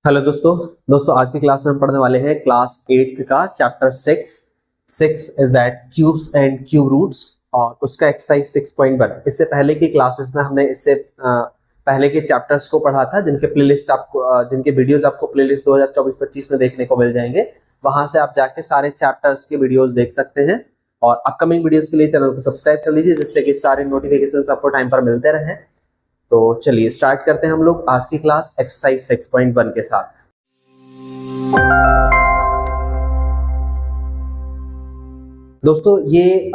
Hello दोस्तों आज की क्लास में हम पढ़ने वाले हैं क्लास 8 का chapter 6 is that cubes and cube roots और उसका एक्सरसाइज 6.1। इससे पहले की क्लासेस में हमने इससे पहले के चैप्टर्स को पढ़ा था, जिनके प्लेलिस्ट आपको जिनके वीडियोस आपको प्लेलिस्ट 2024-25 में देखने को मिल जाएंगे। वहां से आप जाके सारे चैप्टर्स के वीडियोस देख सकते हैं और अपकमिंग वीडियोस के लिए चैनल को सब्सक्राइब कर लीजिए, जिससे कि सारे नोटिफिकेशंस आपको टाइम पर मिलते रहें। तो चलिए स्टार्ट करते हैं हम लोग आज की क्लास एक्सरसाइज 6.1 के साथ। दोस्तों ये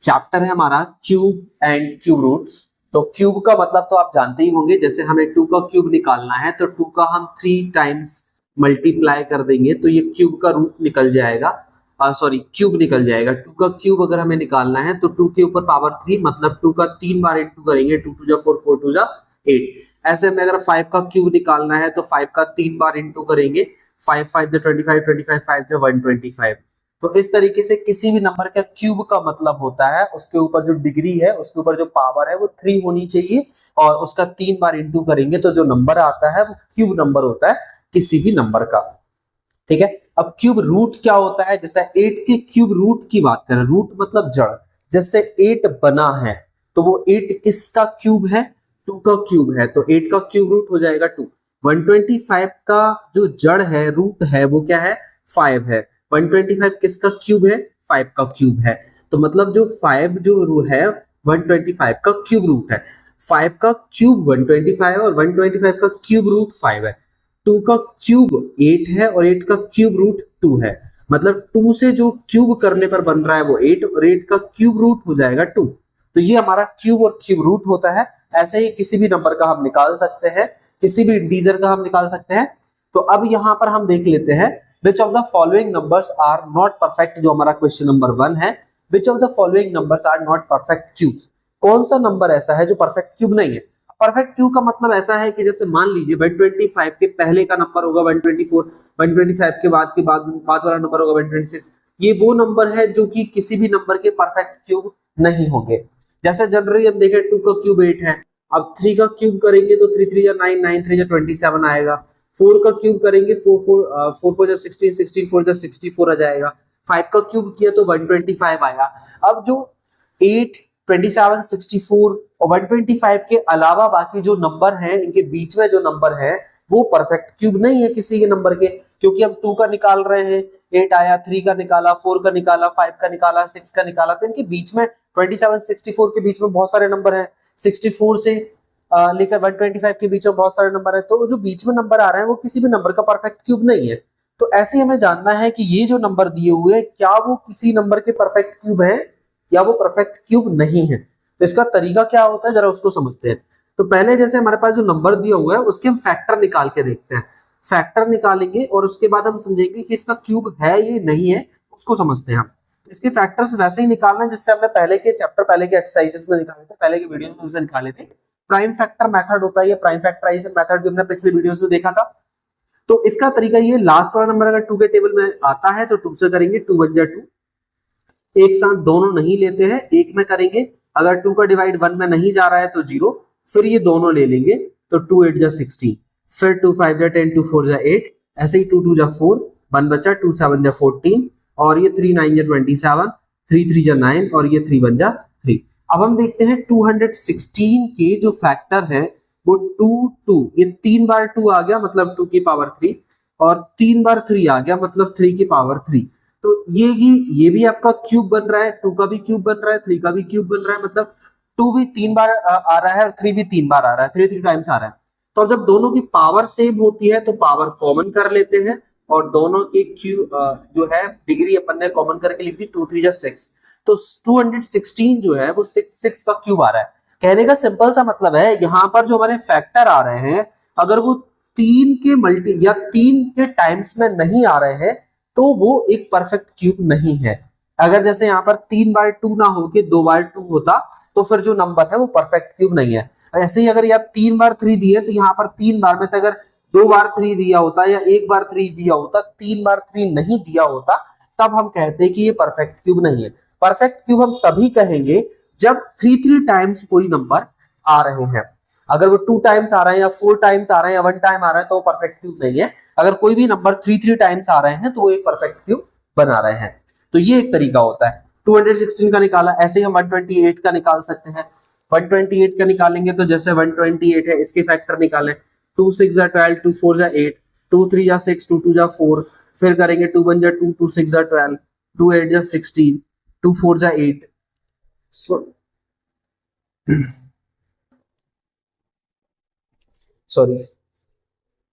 चैप्टर है हमारा क्यूब एंड क्यूब रूट्स। तो क्यूब का मतलब तो आप जानते ही होंगे, जैसे हमें 2 का क्यूब निकालना है तो 2 का हम 3 टाइम्स मल्टीप्लाई कर देंगे तो ये क्यूब का रूट निकल जाएगा, क्यूब निकल जाएगा। 2 का क्यूब अगर हमें निकालना है तो 2 के ऊपर पावर 3 मतलब 2 का 3 बार इंटू करेंगे, 2 2 जा 4 4 2 जा 8। ऐसे में अगर 5 का क्यूब निकालना है तो 5 का 3 बार इंटू करेंगे, 5 5 जा 25 25 5 जा 125। तो इस तरीके से किसी भी नंबर का क्यूब का मतलब होता है उसके ऊपर जो डिग्री है, उसके ऊपर जो पावर है वो 3 होनी चाहिए और उसका 3 बार इंटू करेंगे तो जो नंबर आता है वो क्यूब नंबर होता है किसी भी नंबर का। ठीक है, अब क्यूब रूट क्या होता है? जैसे 8 के क्यूब रूट की बात करें, रूट मतलब जड़। जैसे 8 बना है तो वो 8 किसका क्यूब है? 2 का क्यूब है, तो 8 का क्यूब रूट हो जाएगा 2। 125 का जो जड़ है, रूट है, वो क्या है? 5 है। 125 किसका क्यूब है? 5 का क्यूब है। तो मतलब जो 5 जो है 125 का क्यूब रूट है। 5 का क्यूब 125 और 125 का क्यूब रूट 5 है। 2 का क्यूब 8 है और 8 का क्यूब रूट 2 है। मतलब 2 से जो क्यूब करने पर बन रहा है वो 8 और 8 का क्यूब रूट हो जाएगा 2। तो ये हमारा क्यूब और क्यूब रूट होता है। ऐसे ही किसी भी नंबर का हम निकाल सकते हैं, किसी भी इंटीजर का हम निकाल सकते हैं। तो अब यहां पर हम देख लेते हैं which of the following numbers are not perfect, जो हमारा क्वेश्चन नंबर 1 है। Which of the following numbers are not perfect cubes? कौन सा नंबर ऐसा है जो परफेक्ट क्यूब नहीं है? परफेक्ट क्यूब का मतलब ऐसा है कि जैसे मान लीजिए 125 के पहले का नंबर होगा 124, 125 के बाद वाला नंबर होगा 126। ये वो नंबर है जो कि किसी भी नंबर के परफेक्ट क्यूब नहीं होंगे। जैसे जनरली हम देखें 2 का क्यूब 8 है, अब 3 का क्यूब करेंगे तो 3 3 जा 9, 9 3 जा 27 आएगा। 4 का क्यूब करेंगे 4 4 जा 16, 16 4 जा 64 आ जाएगा। 5 का क्यूब किया तो 125 आया। अब जो 8, 27, 64 और 125 के अलावा बाकी जो नंबर हैं, इनके बीच में जो नंबर है वो परफेक्ट क्यूब नहीं है किसी के नंबर के, क्योंकि हम 2 का निकाल रहे हैं, 8 आया, 3 का निकाला, 4 का निकाला, 5 का निकाला, 6 का निकाला। तो इनके बीच में 27, 64 के बीच में बहुत सारे नंबर हैं, 64 से लेकर 125 के बीच में बहुत सारे नंबर है। तो जो बीच में नंबर आ रहे हैं वो किसी भी नंबर का परफेक्ट क्यूब नहीं है। तो ऐसे हमें जानना है कि ये जो नंबर दिए हुए हैं क्या वो किसी नंबर के परफेक्ट क्यूब है या वो परफेक्ट क्यूब नहीं है। तो इसका तरीका क्या होता है जरा उसको समझते हैं। तो पहले जैसे हमारे पास जो नंबर दिया हुआ है उसके हम फैक्टर निकाल के देखते हैं। फैक्टर निकालेंगे और उसके बाद हम समझेंगे कि इसका क्यूब है ये नहीं है, उसको समझते हैं हम। इसके फैक्टर्स वैसे ही निकालना है जिससे हमने पहले के चैप्टर, पहले के एक्सरसाइजेस में निकाले थे, पहले के वीडियो में से निकाले थे। प्राइम फैक्टर मेथड होता है, ये प्राइम फैक्टराइजेशन मेथड भी हमने पिछले वीडियोस में देखा था। तो इसका तरीका ये, लास्ट वाला नंबर अगर 2 के टेबल में आता है तो 2 से करेंगे, 2 1 जा 2। एक साथ दोनों नहीं लेते हैं, एक में करेंगे। अगर 2 का डिवाइड 1 में नहीं जा रहा है तो 0, फिर ये दोनों ले लेंगे तो 2 8 जा 16, फिर 2 5 जा 10, 2 4 जा 8, ऐसे ही 2 2 जा 4, 1 बचा, 2 7 जा 14 और ये 3 9 जा 27, 3 3 जा 9 और ये 3 1 जा 3। अब हम देखते हैं 216 के जो फैक्टर है वो 2 2, ये 3 बार 2 आ गया मतलब 2 की पावर 3 और 3 बार 3 आ गया मतलब 3 की पावर 3। तो ये भी आपका क्यूब बन रहा है, 2 का भी क्यूब बन रहा है, 3 का भी क्यूब बन रहा है, मतलब 2 भी 3 बार आ रहा है और 3 भी 3 बार आ रहा है, 3 टाइम्स आ रहा है। तो जब दोनों की पावर सेम होती है तो पावर कॉमन कर लेते हैं और दोनों के क्यूब जो है डिग्री अपन ने कॉमन करके लिख दी, 2 3 जा 6। तो 216 जो है वो 6 का क्यूब आ रहा है। कहने का सिंपल सा मतलब है, यहाँ पर जो हमारे फैक्टर आ रहे हैं अगर वो 3 के मल्टी या 3 के टाइम्स में नहीं आ रहे हैं तो वो एक परफेक्ट क्यूब नहीं है। अगर जैसे यहाँ पर 3 बार 2 ना हो के 2 बार 2 होता तो फिर जो नंबर है वो परफेक्ट क्यूब नहीं है। ऐसे ही अगर यहाँ 3 बार 3 दिए तो यहाँ पर 3 बार में से अगर 2 बार 3 दिया होता या 1 बार 3 दिया होता, 3 बार 3 नहीं दिया होता, तब हम कहते हैं कि ये परफेक्ट क्यूब नहीं है। परफेक्ट क्यूब हम तभी कहेंगे जब 3 3 टाइम्स कोई नंबर आ रहे हैं। अगर वो 2 टाइम्स आ रहा है या 4 टाइम्स आ रहा है या 1 टाइम आ रहा है तो वो परफेक्ट क्यूब नहीं है। अगर कोई भी नंबर 3 टाइम्स आ रहे हैं तो वो एक परफेक्ट क्यूब बना रहे हैं। तो ये एक तरीका होता है। 216 का निकाला, ऐसे ही हम 128 का निकाल सकते हैं। 128 का निकालेंगे तो जैसे 128 है, इसके फैक्टर निकालें। 2 6 जा 12, 2 4 जा 8, 2 3 जा 6, 2 2 जा 4, फिर करेंगे 2 1 जा 2, 2 6 जा 12, 2 8 जा 16, 2 4 जा 8। सॉरी।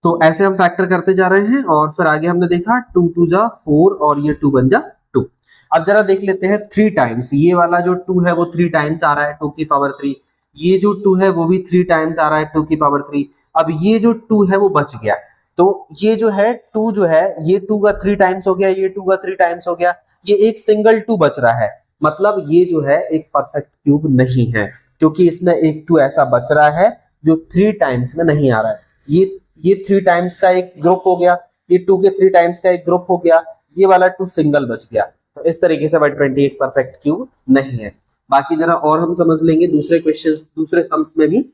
तो ऐसे हम फैक्टर करते जा रहे हैं और फिर आगे हमने देखा 2 2 जा 4 और ये 2 1 जा 2। अब जरा देख लेते हैं 3 टाइम्स। ये वाला जो 2 है वो 3 टाइम्स आ रहा है 2 की पावर 3। ये जो 2 है वो भी 3 टाइम्स आ रहा है 2 की पावर 3। अब ये जो 2 है वो बच गया। तो ये जो है 2 जो है ये 2 का 3 टाइम्स हो गया, ये 2 का 3 टाइम्स हो गया, ये एक सिंगल 2 बच रहा है। मतलब ये जो है एक परफेक्ट क्यूब नहीं है, क्योंकि इसमें एक 2 ऐसा बच रहा है जो 3 टाइम्स में नहीं आ रहा है। ये 3 टाइम्स का एक ग्रुप हो गया, ये 2 के 3 टाइम्स का एक ग्रुप हो गया, ये वाला 2 सिंगल बच गया। तो इस तरीके से 120 एक परफेक्ट क्यूब नहीं है। बाकी जरा और हम समझ लेंगे दूसरे क्वेश्चंस, दूसरे सम्स में भी।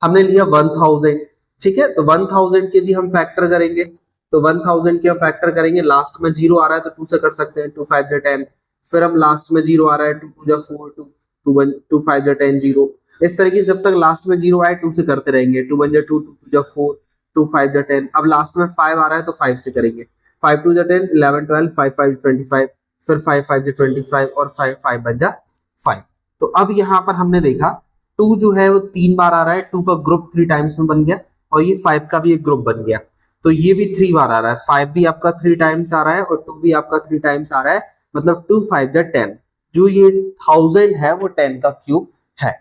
हमने लिया 1000, ठीक है, तो 1000 के भी हम फैक्टर करेंगे। तो 1000 के हम फैक्टर करेंगे, लास्ट में 0 आ रहा है तो 2 से कर सकते हैं, 2 5 जा 10। फिर हम लास्ट में 0 आ रहा है, 2 2 जा 4, 2 1 2 5 जा 10 0। इस तरीके से जब तक लास्ट में 0 आए 2 से करते रहेंगे, 2 1 जा 2, 2 2 जा 4, 2 5 जा 10। अब लास्ट में 5 आ रहा है तो 5 से करेंगे, 5 2 जा 10, 11 12, 5 5 25, फिर 5 5 जा 25 और 5 5 बन जा 5। तो अब यहाँ पर हमने देखा 2 जो है वो 3 बार आ रहा है, 2 का ग्रुप 3 टाइम्स में बन गया, और ये 5 का भी एक ग्रुप बन गया। तो ये भी 3 बार आ रहा है, 5 भी आपका 3 टाइम्स आ रहा है और 2 भी आपका 3 टाइम्स आ रहा है, मतलब 2 5 जा 10। जो ये 1000 है वो 10 का क्यूब है,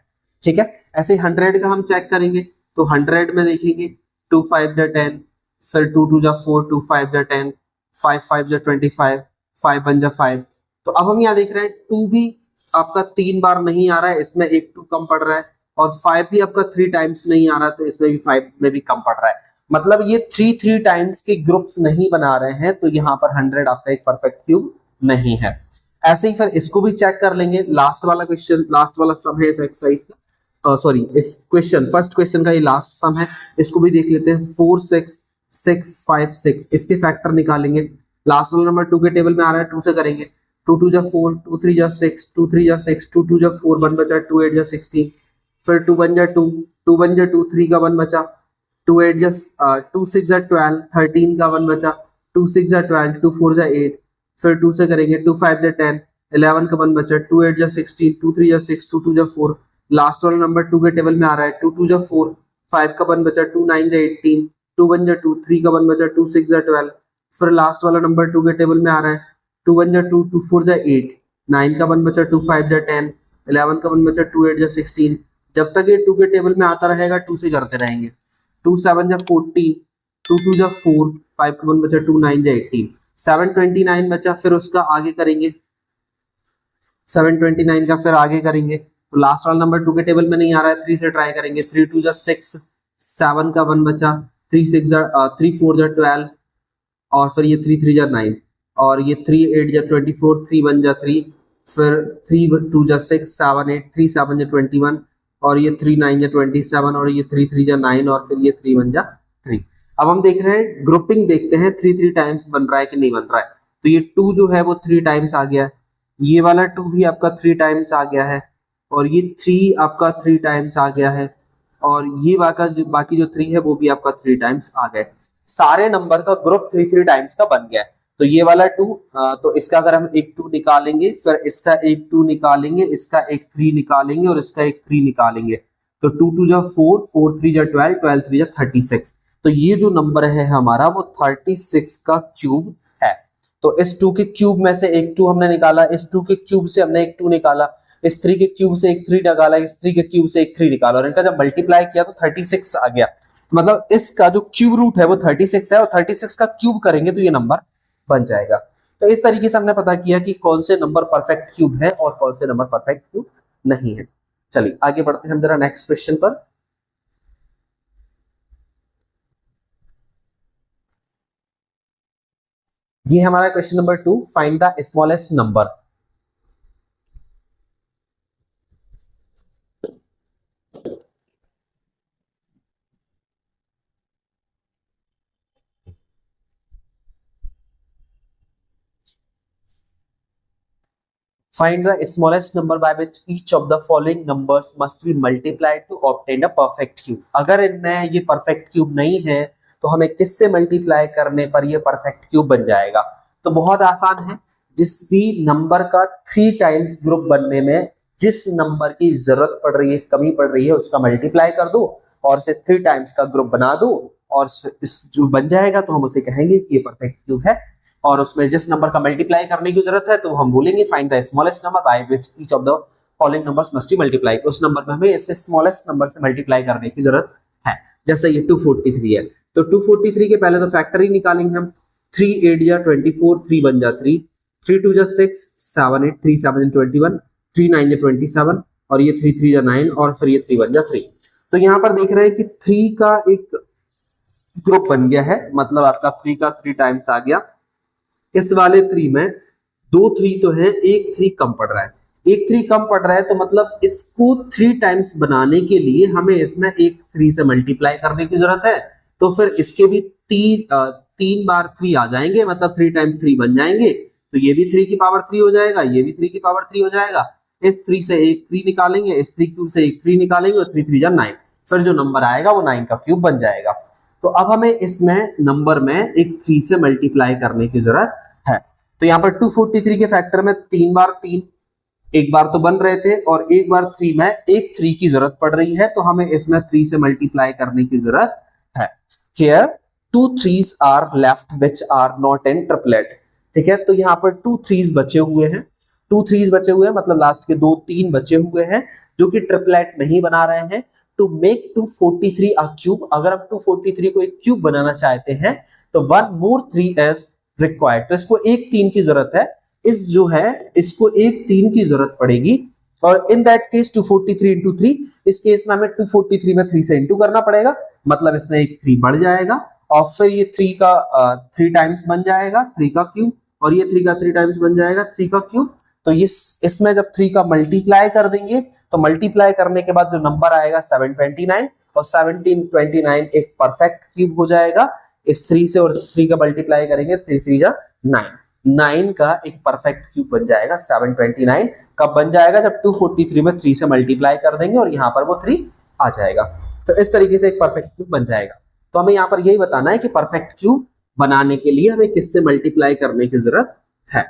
ठीक है। ऐसे 100 का हम चेक करेंगे, तो 100 में देखेंगे 2 5 जा 10, फिर 2 2 जा 4, 2 5 जा 10, 5 5 जा 25, 5 1 जा 5। तो अब हम यहाँ देख रहे हैं 2 भी आपका 3 बार नहीं आ रहा है, इसमें एक 2 कम पड़ रहा है, और 5 भी आपका 3 टाइम्स नहीं आ रहा, तो इसमें भी 5 में भी कम पड़ रहा है। मतलब ये 3 टाइम्स के ग्रुप्स नहीं बना रहे हैं, तो यहाँ पर 100 आपका एक परफेक्ट क्यूब नहीं है। ऐसे ही फिर इसको भी चेक कर लेंगे। लास्ट वाला क्वेश्चन, लास्ट वाला सम है इस एक्सरसाइज का, सॉरी इस क्वेश्चन, फर्स्ट क्वेश्चन का ये लास्ट सम है। इसको भी देख लेते हैं। 4 6 6 5 6, इसके फैक्टर निकालेंगे। लास्ट वाला नंबर 2 के टेबल में आ रहा है, 2 से करेंगे। 2 2 जा 4, 2 3 जा 6, 2 3 जा 6, 2 2 जा 4, 1 बचा, 2 8 जा 16, फिर 2 1 जा 2, 2 1 जा 2, 3 का 1 बचा, 2 8 जा 2 6 जा 12, 13 का 1 बचा, 2 6 जा 12, 2 4 जा 8, फिर 2 से करेंगे, 2 5 जा 10, 11 का 1 बचा, 2 8 जा 16, 2 3 जा 6, 2 2 जा 4। लास्ट वाला नंबर 2 के टेबल में आ रहा है, 2 2 जा 4, 5 का 1 बचा, 2 9 जा 18, 2 1 जा 2, 3 का 1 बचा, 2 6 जा 12। फिर लास्ट वाला नंबर 2 के टेबल में आ रहा है, 2 1 जा 2, 2 4 जा 8, 9 का 1 बचा, 2 5 जा 10, 11 का 1 बचा, 2 8 जा 16। जब तक ये 2 के टेबल में आता रहेगा 2 से करते रहेंगे। 2 7 जा 14, 2 2 जा 4, 5 का 1 बचा, 2 9 जा 18, 729 बचा। फिर उसका आगे करेंगे, 729 का फिर आगे करेंगे। तो लास्ट वाला नंबर 2 के टेबल में नहीं आ रहा है, 3 से ट्राई करेंगे। 3 2 जा 6, 7 का 1 बचा, 3 6 जा 3 4 जा 12, और फिर ये 3 3 जा 9, और ये 3 8 जा 24, 3 1 जा 3, फिर 3 2 जा 6 7 8, 3 7 जा 21, और ये 3 9 जा 27, और ये 3 3 जा 9, और फिर ये 3 1 जा 3। अब हम देख रहे हैं, ग्रुपिंग देखते हैं 3 3 टाइम्स बन रहा है कि नहीं बन रहा है। तो ये 2 जो है वो 3 टाइम्स आ गया है, ये वाला 2 भी आपका 3 टाइम्स आ गया है, और ये 3 आपका 3 टाइम्स आ गया है, और ये बाकी जो 3 है वो भी आपका 3 टाइम्स आ गए। सारे नंबर का ग्रुप 3 3 टाइम्स का बन गया है। तो ये वाला 2, तो इसका अगर हम एक 2 निकालेंगे, फिर इसका एक 2 निकालेंगे, इसका एक 3 निकालेंगे, और इसका एक 3 निकालेंगे, तो 2 2 जा 4, 4 3 जा 12, 12 3 जा 36। तो ये जो नंबर है हमारा वो 36 का क्यूब है। तो इस 2 के क्यूब में से एक 2 हमने निकाला, इस 2 के क्यूब से हमने एक 2 निकाला, इस 3 के क्यूब से एक 3 निकाला, इस 3 के क्यूब से एक 3 निकाला, और इनका जब मल्टीप्लाई किया तो 36 आ गया। मतलब इसका जो क्यूब रूट है वो 36 है, और 36 का क्यूब करेंगे तो ये नंबर बन जाएगा। तो इस तरीके से हमने पता किया कि कौन से नंबर परफेक्ट क्यूब है और कौन से नंबर परफेक्ट क्यूब नहीं है। चलिए आगे बढ़ते हैं हम जरा नेक्स्ट क्वेश्चन पर। ये हमारा question number 2, find the smallest number. Find the smallest number by which each of the following numbers must be multiplied to obtain a perfect cube. अगर इनमें ये परफेक्ट क्यूब नहीं है तो हमें किससे मल्टीप्लाई करने पर ये परफेक्ट क्यूब बन जाएगा? तो बहुत आसान है, जिस भी नंबर का 3 टाइम्स ग्रुप बनने में जिस नंबर की जरूरत पड़ रही है, कमी पड़ रही है, उसका मल्टीप्लाई कर दो और इसे 3 टाइम्स का ग्रुप बना दो और इस जो बन जाएगा तो हम उसे कहेंगे कि ये परफेक्ट क्यूब है। और उसमें जिस नंबर का मल्टीप्लाई करने की जरूरत है तो हम बोलेंगे find the smallest number by which each of the following numbers must B multiply. उस नंबर में हमें इसे स्मॉलेस्ट नंबर से मल्टीप्लाई करने की जरूरत है। जैसे ये 243 है तो 243 के पहले तो फैक्टर ही निकालेंगे हम। 3 8 जा 24, 3 1 जा 3, 3 2 जा 6, 7 8, 3 7 जा 21, 3 9 जा 27 और ये 3 3 जा 9 और फिर ये 3 1 जा 3। तो यहाँ पर देख रहे हैं कि 3 का एक ग्रुप बन गया है, मतलब आपका 3 का 3 टाइम्स आ गया। इस वाले 3 में 2 3 तो है, एक 3 कम पड़ रहा है, एक 3 कम पड़ रहा है तो मतलब इसको 3 टाइम्स बनाने के लिए हमें इसमें एक 3 से मल्टीप्लाई करने की जरूरत है। तो फिर इसके भी 3 बार 3 आ जाएंगे, मतलब 3 टाइम्स 3 बन जाएंगे। तो ये भी 3 की पावर 3 हो जाएगा, ये भी 3 की पावर 3 हो जाएगा। इस 3 से एक 3 निकालेंगे, इस 3 क्यूब से एक 3 निकालेंगे और 3 3 जा 9, फिर जो नंबर आएगा वो 9 का क्यूब बन जाएगा। तो अब हमें इसमें नंबर में एक 3 से मल्टीप्लाई करने की जरूरत है। तो यहाँ पर 243 के फैक्टर में 3 बार 3, एक बार तो बन रहे थे और एक बार 3 में एक 3 की जरूरत पड़ रही है, तो हमें इसमें 3 से मल्टीप्लाई करने की जरूरत है। Here 2 3s are left which are not in triplet। ठीक है, तो यहाँ पर 2 3s बचे हुए हैं, 2 3s बचे हुए हैं, मतलब लास्ट के 2 3 बचे हुए हैं जो कि ट्रिपलेट नहीं बना रहे हैं। टू मेक 243 अ क्यूब, अगर हम 243 को एक क्यूब बनाना चाहते हैं तो 1 more 3 is required। तो इसको एक 3 की जरूरत है, इस जो है इसको एक 3 की जरूरत पड़ेगी। और इन दैट केस 243 इंटू 3, इस केस में हमें 243 में 3 से इंटू करना पड़ेगा, मतलब इसमें एक 3 बढ़ जाएगा और फिर ये 3 का 3 टाइम्स बन जाएगा 3 का क्यूब, और ये 3 का 3 टाइम्स बन जाएगा 3 का क्यूब। तो ये इसमें जब 3 का मल्टीप्लाई कर देंगे तो मल्टीप्लाई करने के बाद जो नंबर आएगा 729, और 729 एक परफेक्ट क्यूब हो जाएगा इस 3 से, और 3 का मल्टीप्लाई करेंगे 3 3 जा 9, 9 का एक परफेक्ट क्यूब बन जाएगा 729। कब बन जाएगा? जब 243 में 3 से मल्टीप्लाई कर देंगे और यहाँ पर वो 3 आ जाएगा। तो इस तरीके से एक परफेक्ट क्यूब बन जाएगा। तो हमें यहाँ पर यही बताना है कि परफेक्ट क्यूब बनाने के लिए हमें किससे मल्टीप्लाई करने की जरूरत है।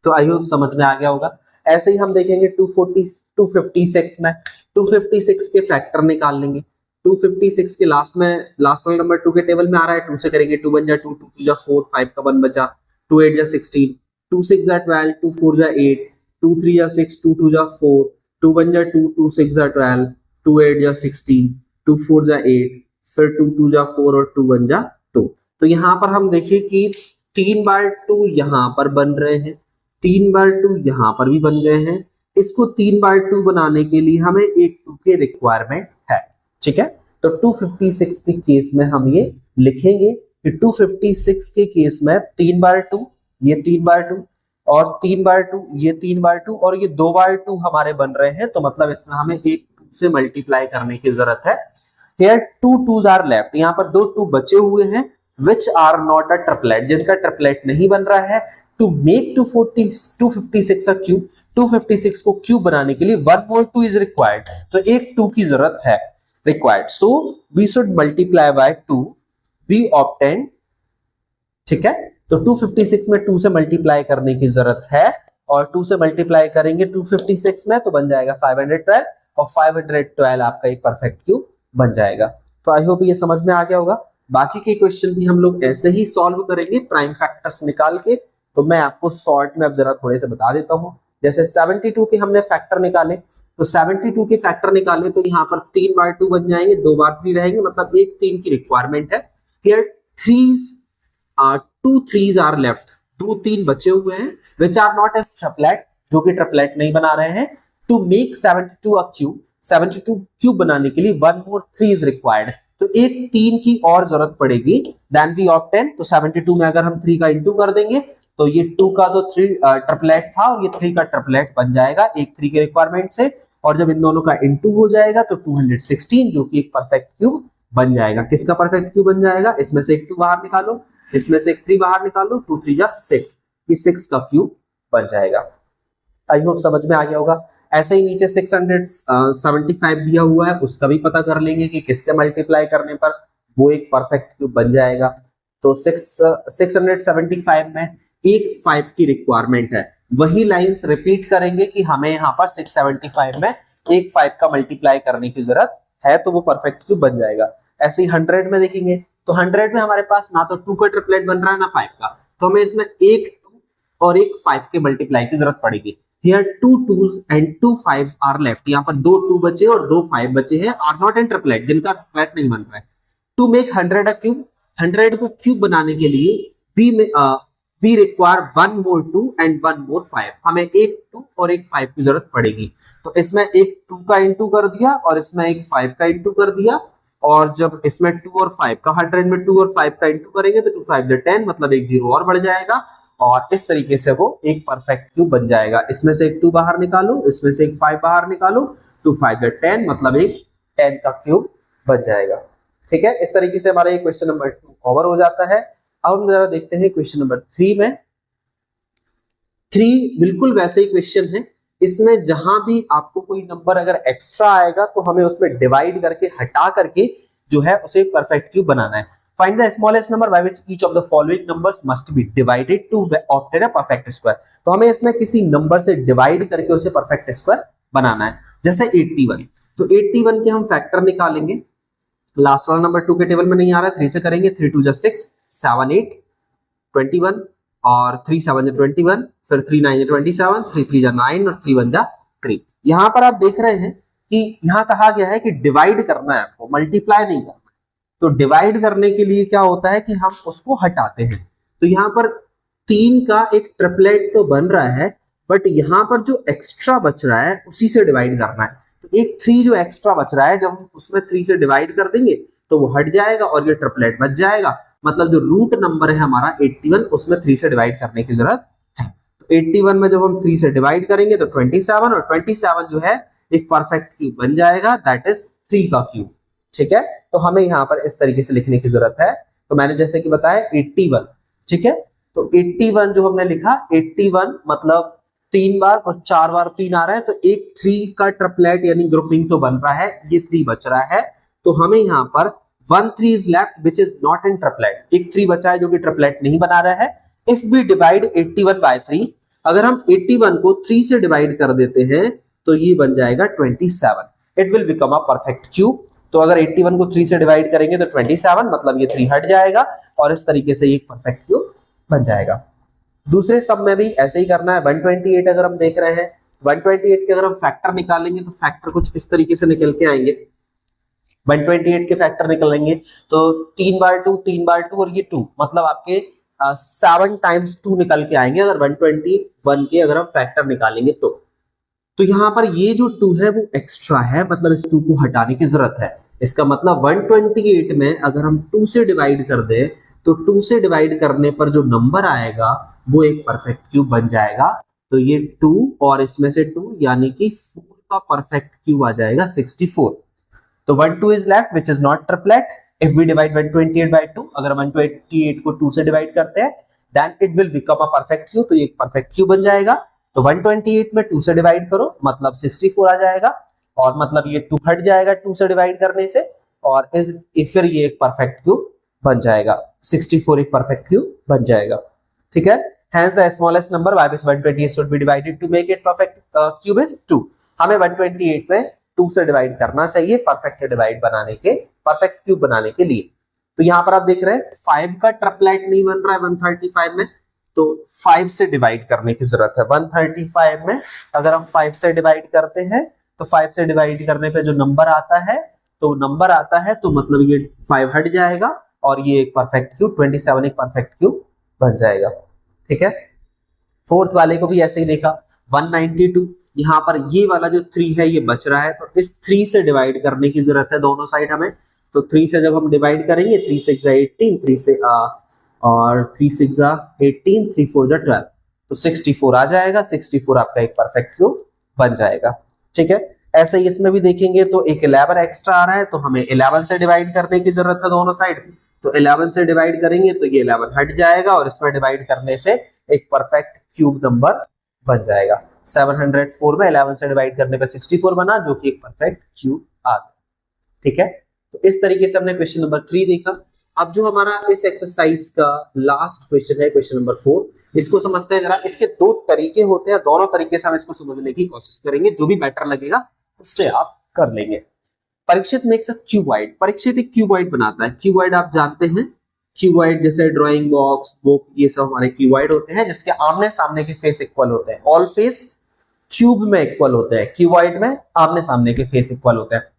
तो आई होप समझ में आ गया होगा। ऐसे ही हम देखेंगे 256 में 256 के फैक्टर निकाल लेंगे। 256 के लास्ट वाला नंबर 2 के टेबल में आ रहा है, 2 से करेंगे 2 1 जा 2, 2 2 जा 4, 5 का 1 बचा, 2 8 जा 16, 2 6 जा 12, 2 4 जा 8, 2 3 जा 6, 2 2 जा 4, 2 1 जा 2, 2 6 जा 12, 2 8 जा 16, 2 4 जा 8, फिर 2 2 जा 4 और 2 1 जा 2। तो यहाँ पर हम देखें कि 3 बार 2 यहाँ पर बन रहे हैं, 3 बार 2 यहाँ पर भी बन गए हैं। इसको 3 बार 2 बनाने के लिए हमें एक 2 के रिक्वायरमेंट है। ठीक है, तो 256 के केस में हम ये लिखेंगे कि 256 के केस में 3 बार 2, ये 3 बार 2 और 3 बार 2, ये 3 बार 2 और ये 2 बार 2 हमारे बन रहे हैं, तो मतलब इसमें हमें एक 2 से मल्टीप्लाई करने की जरूरत है। Here 2 2s are left, यहाँ पर 2 2 बचे हुए हैं which are not a triplet, जिनका ट्रिपलेट नहीं बन रहा है। To make 256 a cube, 256 को क्यूब बनाने के लिए 1 more 2 is required, तो एक 2 की जरूरत है required, so we should multiply by 2, we obtain। ठीक है, तो 256 में 2 से मल्टीप्लाई करने की जरूरत है और 2 से मल्टीप्लाई करेंगे 256 में तो बन जाएगा 512 और 512 आपका एक परफेक्ट क्यूब बन जाएगा। तो आई होप ये समझ में आ गया होगा। बाकी के क्वेश्चन भी हम लोग ऐसे ही सॉल्व करेंगे प्राइम फैक्टर्स निकाल के। तो मैं आपको शॉर्ट में अब जरा थोड़े से बता देता हूं। जैसे 72 के हमने फैक्टर निकाले, तो 72 के फैक्टर निकाले तो यहाँ पर 3 बार 2 बन जाएंगे, 2 बार 3 रहेंगे, मतलब एक 3 की रिक्वायरमेंट है। Here 2 3s are left, 2 3 बचे हुए हैं which are not as triplet, जो कि ट्रिपलेट नहीं बना रहे हैं। To make 72 a cube, 72 cube बनाने के लिए 1 more 3 is required, तो एक 3 की और जरूरत पड़ेगी। Then we obtain, तो 72 में अगर हम 3 का इंटू कर देंगे तो ये 2 का तो 3 ट्रिपलेट था और ये 3 का ट्रिपलेट बन जाएगा एक 3 के रिक्वायरमेंट से, और जब इन दोनों का इंटू हो जाएगा तो 216 जो कि एक परफेक्ट क्यूब बन जाएगा। किसका परफेक्ट क्यूब बन जाएगा? इसमें से एक 2 बाहर निकालो, इसमें से एक 3 बाहर निकालो, 2 3 जा 6, ये 6 का क्यूब बन जाएगा। आई होप समझ में आ गया होगा। ऐसे ही नीचे 675 दिया हुआ है, उसका भी पता कर लेंगे कि किससे मल्टीप्लाई करने पर वो एक परफेक्ट क्यूब बन जाएगा। तो 675 में एक 5 की रिक्वायरमेंट है। वही लाइंस रिपीट करेंगे कि हमें यहाँ पर 675 में एक 5 का मल्टीप्लाई करने की जरूरत है, तो वो परफेक्ट क्यूब बन जाएगा। ऐसे ही 100 में देखेंगे तो 100 में हमारे पास ना तो 2 का ट्रिपलेट बन रहा है ना 5 का, तो हमें इसमें एक 2 और एक 5 के मल्टीप्लाई की जरूरत पड़ेगी। Here 2 2s and 2 5s are left। यहाँ पर 2 2 बचे और 2 5 बचे हैं, आर नॉट इन ट्रिपलेट, जिनका ट्रिपलेट नहीं बन रहा है। टू मेक 100 अ क्यूब, 100 को क्यूब बनाने के लिए be require 1 more 2 and 1 more 5। हमें एक 2 और एक 5 की जरूरत पड़ेगी। तो इसमें एक 2 का इंटू कर दिया और इसमें एक 5 का इंटू कर दिया, और जब इसमें 2 और 5 का 100 में 2 और 5 का इंटू करेंगे तो 2 5 10, मतलब एक 0 और बढ़ जाएगा, और इस तरीके से वो एक परफेक्ट क्यूब बन जाएगा। इसमें से एक 2 बाहर निकालो, इसमें से एक 5 बाहर निकालो, 2 5 10, मतलब एक 10 का क्यूब बन जाएगा। ठीक है, इस तरीके से हमारा ये क्वेश्चन नंबर 2 कवर हो जाता है। अब हम जरा देखते हैं क्वेश्चन नंबर 3 में। 3 बिल्कुल वैसे ही क्वेश्चन है। इसमें जहां भी आपको कोई नंबर अगर एक्स्ट्रा आएगा तो हमें उसमें डिवाइड करके, हटा करके जो है उसे परफेक्ट क्यूब बनाना है। Find the smallest number by which each of the following numbers must be divided to obtain a perfect square। तो हमें इसमें किसी नंबर से डिवाइड करके उसे परफेक्ट स्क्वायर बनाना है। जैसे 81, तो 81 के हम फैक्टर निकालेंगे। लास्ट वाला नंबर 2 के टेबल में नहीं आ रहा है, 3 से करेंगे। 3 2 6, 7 8 21, और 3 7 21, फिर 3 9 27, 3 3 9 और 3 1 3। यहाँ पर आप देख रहे हैं कि यहाँ कहा गया है कि डिवाइड करना है आपको, मल्टीप्लाई नहीं करना। तो डिवाइड करने के लिए क्या होता है कि हम उसको हटाते हैं। तो यहाँ पर 3 का एक ट्रिपलेट तो बन रहा है, बट यहाँ पर जो एक्स्ट्रा बच रहा है उसी से डिवाइड करना है। तो एक 3 जो एक्स्ट्रा बच रहा है, जब हम उसमें 3 से डिवाइड कर देंगे तो वो हट जाएगा और ये ट्रिपलेट बच जाएगा। मतलब जो रूट नंबर है हमारा 81, उसमें 3 से डिवाइड करने की जरूरत है। तो 81 में जब हम 3 से डिवाइड करेंगे तो 27, और 27 जो है एक परफेक्ट क्यूब बन जाएगा, दैट इज 3 का क्यूब। ठीक है, तो हमें यहाँ पर इस तरीके से लिखने की जरूरत है। तो मैंने जैसे कि बताया 81, ठीक है, तो 81 जो हमने लिखा, 81 मतलब 3 बार और 4 बार 3 आ रहा है, तो एक 3 का ट्रिपलेट यानी ग्रुपिंग तो बन रहा है, ये 3 बच रहा है। तो हमें यहाँ पर 1 3 is left which is not in triplet। एक 3 बचा है जो कि ट्रिपलेट नहीं बना रहा है। If we divide 81 by 3, अगर हम 81 को 3 से डिवाइड कर देते हैं तो ये बन जाएगा 27। It will become a perfect cube। तो अगर 81 को 3 से डिवाइड करेंगे तो 27, मतलब ये 3 हट जाएगा और इस तरीके से ये एक परफेक्ट क्यूब बन जाएगा। दूसरे सब में भी ऐसे ही करना है। 128 अगर हम देख रहे हैं, 128 के अगर हम फैक्टर निकालेंगे तो फैक्टर कुछ इस तरीके से निकल के आएंगे। 128 के फैक्टर निकलेंगे तो 3 बार 2, 3 बार 2 और ये 2, मतलब आपके 7 टाइम्स 2 निकल के आएंगे अगर 121 के अगर हम फैक्टर निकालेंगे तो यहाँ पर ये जो 2 है वो एक्स्ट्रा है, मतलब इस 2 को हटाने की जरूरत है। इसका मतलब 128 में अगर हम 2 से डिवाइड कर दें तो 2 से डिवाइड करने पर जो नंबर आएगा वो एक परफेक्ट क्यूब बन जाएगा। तो ये 2 और इसमें से 2 यानी कि 4 का परफेक्ट क्यूब आ जाएगा 64। तो 1 2 is left which is not triplet। If we divide 128 by 2, अगर 128 को 2 से डिवाइड करते हैं then it will become a perfect cube। तो ये एक परफेक्ट क्यूब बन जाएगा। तो 128 में 2 से डिवाइड करो, मतलब 64 आ जाएगा, और मतलब ये 2 हट जाएगा 2 से डिवाइड करने से, और फिर ये एक परफेक्ट क्यूब बन जाएगा। 64 एक परफेक्ट क्यूब बन जाएगा। ठीक है, hence the smallest number by which 128 should be divided to make it perfect cube is 2। हमें 128 में 2 से डिवाइड करना चाहिए परफेक्ट डिवाइड बनाने के, परफेक्ट क्यूब बनाने के लिए। तो यहाँ पर आप देख रहे हैं 5 का ट्रिपलेट नहीं बन रहा है 135 में, तो 5 से डिवाइड करने की जरूरत है। 135 में अगर हम 5 से डिवाइड करते हैं तो 5 से डिवाइड करने पे जो नंबर आता है तो मतलब ये 5 हट जाएगा और ये एक परफेक्ट क्यूब 27 एक परफेक्ट क्यूब बन जाएगा। ठीक है, फोर्थ वाले को भी ऐसे ही देखा 192, यहाँ पर ये वाला जो 3 है ये बच रहा है, तो इस 3 से डिवाइड करने की जरूरत है दोनों साइड हमें। तो 3 से जब हम डिवाइड करेंगे 3 6 18, 3 से और 3 6 18, 3 4 12, तो 64 आ जाएगा। 64 आपका एक परफेक्ट क्यूब बन जाएगा। ठीक है, ऐसे ही इसमें भी देखेंगे तो एक 11 एक्स्ट्रा आ रहा है, तो हमें 11 से डिवाइड करने की जरूरत है दोनों साइड। तो 11 से डिवाइड करेंगे तो ये 11 हट जाएगा और इसमें डिवाइड करने से एक परफेक्ट क्यूब नंबर बन जाएगा। 704 में 11 से डिवाइड करने पे 64 बना, जो कि एक परफेक्ट क्यूब आ गया। ठीक है, तो इस तरीके से हमने क्वेश्चन नंबर 3 देखा। अब जो हमारा इस एक्सरसाइज का लास्ट क्वेश्चन है, क्वेश्चन नंबर 4, इसको समझते हैं जरा। इसके दो तरीके होते हैं, दोनों तरीके से हम इसको समझने की कोशिश करेंगे, जो भी बेटर लगेगा उससे आप कर लेंगे। Parikshit makes a cuboid, Parikshit एक क्यूबॉइड बनाता है। क्यूबॉइड आप जानते हैं, क्यूबॉइड जैसे ड्राइंग बॉक्स, बुक, ये सब हमारे क्यूबॉइड होते हैं, जिसके आमने सामने के फेस इक्वल होते हैं। ऑल फेस क्यूब में इक्वल होते हैं, क्यूबॉइड में आमने सामने के फेस इक्वल होते हैं।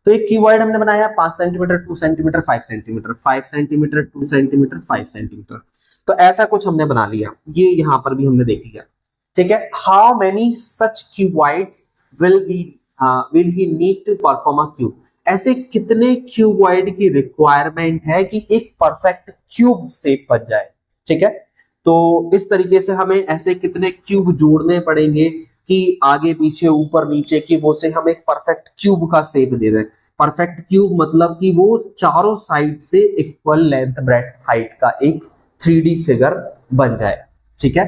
तो एक क्यूबॉइड हमने बनाया 5 centimetre, 2 centimetre, 5 centimetre, 5 centimetre, 2 centimetre, 5 centimetre. तो ऐसा कुछ हमने बना लिया, ये यहां पर भी हमने देख लिया। ठीक है, how many such cuboids will he need to perform a cube, ऐसे कितने क्यूबॉइड की रिक्वायरमेंट है कि एक परफेक्ट क्यूब शेप बन जाए। ठीक है, तो इस तरीके से हमें ऐसे कितने क्यूब जोड़ने पड़ेंगे कि आगे पीछे ऊपर नीचे की वो से हम एक परफेक्ट क्यूब का शेप दे दें। परफेक्ट क्यूब मतलब कि वो चारों साइड से इक्वल लेंथ ब्रेड्थ हाइट का एक 3D फिगर बन जाए। ठीक है,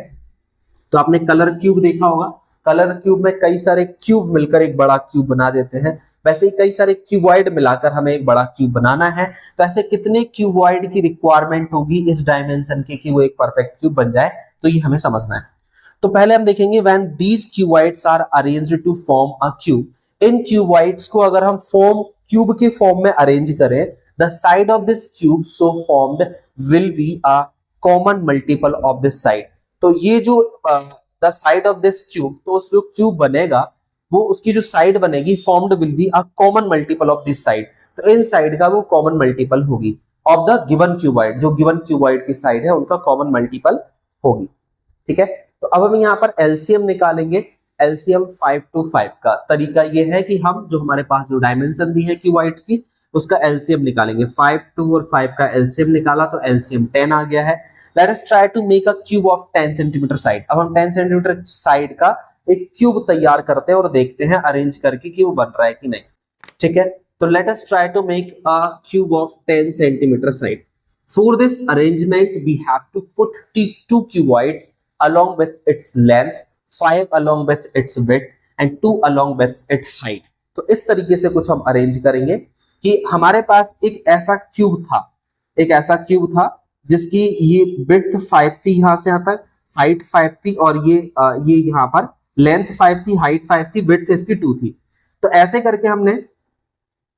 तो आपने कलर क्यूब देखा होगा, कलर क्यूब में कई सारे क्यूब मिलकर एक बड़ा क्यूब बना देते हैं, वैसे ही कई सारे क्यूबॉइड मिलाकर हमें एक बड़ा क्यूब बनाना है। तो ऐसे कितने क्यूबॉइड की रिक्वायरमेंट होगी इस डायमेंशन की कि वो एक परफेक्ट क्यूब बन जाए, तो ये हमें समझना है। तो पहले हम देखेंगे when these cuboids are arranged to form a cube, इन क्यूबॉइड्स को अगर हम फॉर्म क्यूब के फॉर्म में अरेंज करें, the side of this cube so formed will be a common multiple of this side. तो ये जो the side of this cube, तो उस जो क्यूब बनेगा वो उसकी जो साइड बनेगी formed will be a common multiple of this side, तो इन साइड का वो कॉमन मल्टीपल होगी ऑफ द गिवन क्यूबॉइड, जो गिवन क्यूबॉइड की साइड है उनका कॉमन मल्टीपल होगी। ठीक है, तो अब हम यहाँ पर एलसीएम निकालेंगे। एलसीएम 5 to 5 का तरीका ये है कि हम जो हमारे पास जो डायमेंशन दी है क्यूबॉइड्स की, उसका एलसीएम निकालेंगे। 5, 2 और 5 का एलसीएम निकाला तो एलसीएम 10 आ गया है। Let us try to make a cube of 10 centimetre side. अब हम 10 सेंटीमीटर साइड का एक क्यूब तैयार करते हैं और देखते हैं अरेंज करके कि वो बन रहा है कि नहीं। ठीक है, तो let us try to make a cube of 10 centimetre side. For this arrangement, we have to put two cuboids along with its length, 5 along with its width, and 2 along with its height. तो इस तरीके से कुछ हम arrange करेंगे कि हमारे पास एक ऐसा क्यूब था जिसकी ये विड्थ 5 थी यहां से यहां तक, हाइट 5 थी, और ये यहाँ पर लेंथ 5 थी, हाइट 5 थी, विड्थ इसकी 2 थी। तो ऐसे करके हमने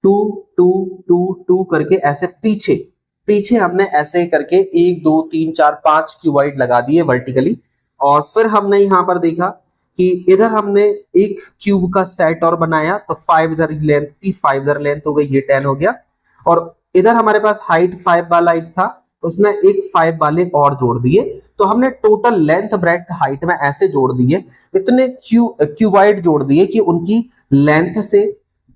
2 2 2 2 करके ऐसे पीछे हमने ऐसे करके 1 2 3 4 5 क्यूबॉइड लगा दिए वर्टिकली। और फिर हमने यहाँ पर देखा कि इधर हमने एक क्यूब का सेट और बनाया, तो 5 इधर लेंथ थी, 5 इधर लेंथ हो गई, ये 10 हो गया। और इधर हमारे पास हाइट 5 वाला एक था, उसमें एक 5 वाले और जोड़ दिए, तो हमने टोटल लेंथ ब्रेड्थ हाइट में ऐसे जोड़ दिए, इतने क्यूबॉइड जोड़ दिए कि उनकी लेंथ से,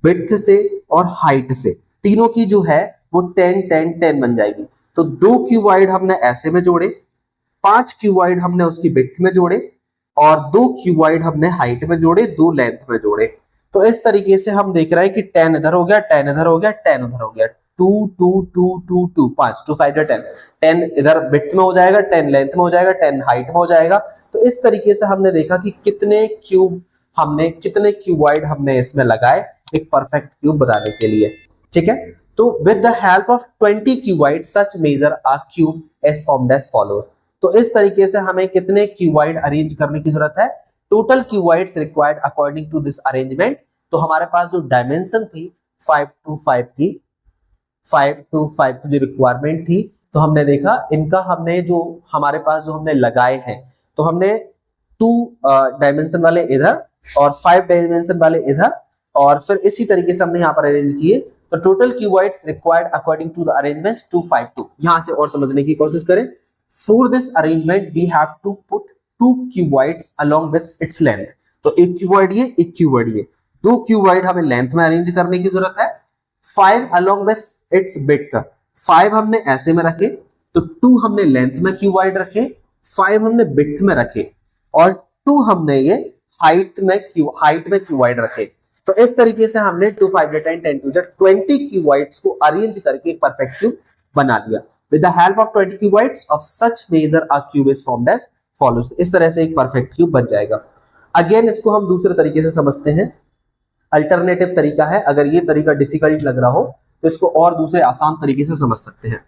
विड्थ से और हाइट से तीनों की जो है वो 10 10 10 बन जाएगी। तो 2 क्यूबॉइड हमने ऐसे में जोड़े, 5 क्यूबॉइड हमने उसकी विड्थ में जोड़े, और 2 क्यूबॉइड हमने हाइट में जोड़े, 2 लेंथ में जोड़े। तो इस तरीके से हम देख रहे हैं कि 10 इधर हो गया, 10 इधर हो गया, 10 उधर हो गया, 2 2 2 2 2 5 2 5 10 10 इधर विड्थ में हो जाएगा, 10 लेंथ में हो जाएगा, 10 हाइट में हो जाएगा। तो इस तरीके से हमने देखा कि कितने क्यूबॉइड हमने इसमें लगाए एक परफेक्ट क्यूब बनाने के लिए। ठीक है, तो with the help of 20 cuboids such measure a cube is formed as follows। तो इस तरीके से हमें कितने क्यूबॉइड अरेंज करने की जरूरत है, total cuboids required according to this arrangement. तो हमारे पास जो डायमेंशन थी 5 to 5 की, 5 to 5 की जो रिक्वायरमेंट थी, तो हमने देखा इनका हमने जो हमारे पास जो हमने लगाए हैं, तो हमने 2 डायमेंशन वाले इधर और 5 डायमेंशन वाले इधर, और फिर इसी तरीके से हमने यहाँ पर अरेंज किए। तो total cuboids required according to the arrangements 252। यहां से और समझने की कोशिश करें। For this arrangement we have to put 2 cuboids along with its length. तो एक क्यूबॉइड ये, एक क्यूबॉइड ये, 2 क्यूबॉइड हमें लेंथ में अरेंज करने की जरूरत है। 5 अलोंग विद इट्स विड्थ, 5 हमने ऐसे में रखे, तो 2 हमने लेंथ में क्यूबॉइड रखे, 5 हमने विड्थ में रखे, और 2 हमने ये हाइट में क्यूबॉइड रखे। तो इस तरीके से हमने 2 5 10 10 2 20 क्यूबॉइड्स को अरेंज करके एक परफेक्ट क्यूब बना लिया। With the help of 20 cuboids of such measure a cube is formed as follows. इस तरह से एक परफेक्ट क्यूब बन जाएगा। अगेन इसको हम दूसरे तरीके से समझते हैं, अल्टरनेटिव तरीका है। अगर ये तरीका डिफिकल्ट लग रहा हो तो इसको और दूसरे आसान तरीके से समझ सकते हैं,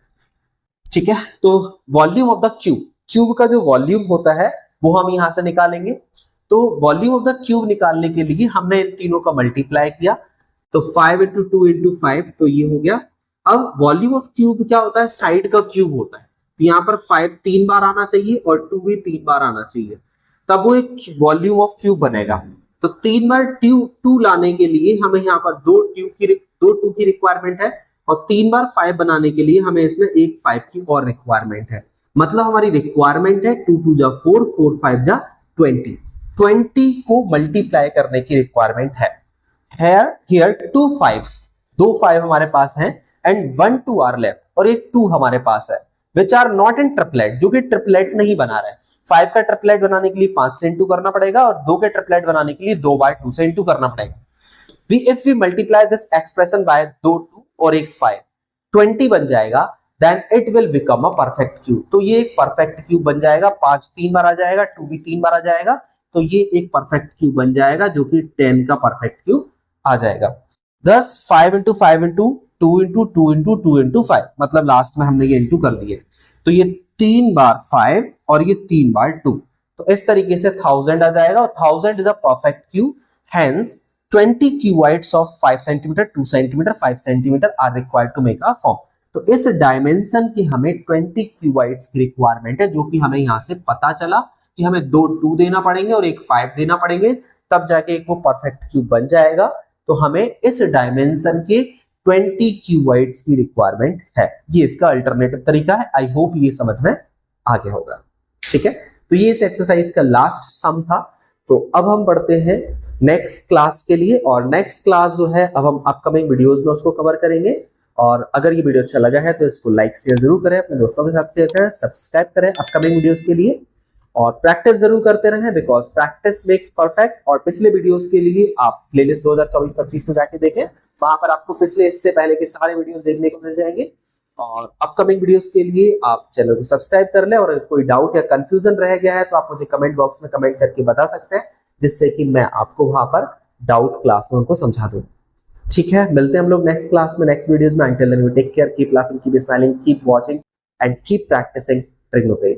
ठीक है। तो volume of the cube, cube का जो वॉल्यूम होता है वो हम यहां से निकालेंगे। तो वॉल्यूम ऑफ द क्यूब निकालने के लिए हमने इन तीनों का मल्टीप्लाई किया, तो 5 इंटू 2 इंटू 5, तो ये हो गया। अब वॉल्यूम ऑफ क्यूब क्या होता है, साइड का क्यूब होता है। तो यहाँ पर 5 3 बार आना चाहिए और 2 भी 3 बार आना चाहिए, तब वो एक वॉल्यूम ऑफ क्यूब बनेगा। तो 3 बार 2 लाने के लिए हमें यहाँ पर 2 2 की रिक्वायरमेंट है, और 3 बार 5 बनाने के लिए हमें इसमें एक 5 की और रिक्वायरमेंट है। मतलब हमारी रिक्वायरमेंट है 2 2 जा 4, 4 5 जा 20, 20 को मल्टीप्लाई करने की रिक्वायरमेंट है। Here 2 5s, 2 5 हमारे पास हैं, एंड 1 2 आर लेफ्ट, और एक 2 हमारे पास है, which are not in triplet, जो कि ट्रिपलेट नहीं बना रहे। 5 का ट्रिपलेट बनाने के लिए 5 से इंटू करना पड़ेगा, और 2 के ट्रिपलेट बनाने के लिए 2 बार 2 से इंटू करना पड़ेगा। If we multiply this expression by 2 2 और एक 5, 20 बन जाएगा, then it will become a perfect cube। तो ये एक परफेक्ट क्यूब बन जाएगा। 5 3 बार आ जाएगा, 2 भी 3 बार आ जाएगा, तो ये एक परफेक्ट क्यूब बन जाएगा, जो कि 10 का परफेक्ट क्यूब आ जाएगा। 10 5 into 5 into 2 into 2 into 2 into 5, मतलब लास्ट में हमने ये इंटू कर दिए, तो ये 3 बार 5 और ये 3 बार 2, तो इस तरीके से 1000 आ जाएगा, और 1000 is a perfect cube. Hence 20 cuboids of 5 centimetre, 2 centimetre, 5 centimetre are required to make a form. तो इस डायमेंशन की हमें 20 क्यूबाइड्स की रिक्वायरमेंट है, जो कि हमें यहां से पता चला कि हमें 2 2 देना पड़ेंगे और एक 5 देना पड़ेंगे, तब जाके एक वो परफेक्ट क्यूब बन जाएगा। तो हमें इस डायमेंशन के 20 क्यूबाइड्स की रिक्वायरमेंट है। ये इसका अल्टरनेटिव तरीका है। आई होप ये समझ में आ गया होगा, ठीक है। तो ये इस एक्सरसाइज का लास्ट सम था। तो अब हम बढ़ते हैं नेक्स्ट क्लास के लिए, और नेक्स्ट क्लास जो है अब हम अपकमिंग वीडियोस में उसको कवर करेंगे। और अगर ये वीडियो अच्छा लगा है तो इसको लाइक शेयर जरूर करें, अपने दोस्तों के साथ शेयर करें, सब्सक्राइब करें अपकमिंग वीडियोस के लिए, और प्रैक्टिस जरूर करते रहें, बिकॉज प्रैक्टिस मेक्स परफेक्ट। और पिछले वीडियोस के लिए आप प्लेलिस्ट 2024-25 में जाके देखें, वहां पर आपको पिछले इससे पहले के सारे वीडियोस देखने को मिल जाएंगे। और अपकमिंग वीडियोस के लिए आप चैनल को सब्सक्राइब कर लें, और कोई डाउट या कंफ्यूजन रह गया है तो आप मुझे कमेंट बॉक्स में कमेंट करके बता सकते हैं, जिससे कि मैं आपको वहां पर डाउट क्लास में उनको समझा दूं। ठीक है, मिलते हैं हम लोग नेक्स्ट क्लास में, नेक्स्ट वीडियोस में। Until then we take care, keep laughing, keep smiling, keep watching and keep practising trigonometry.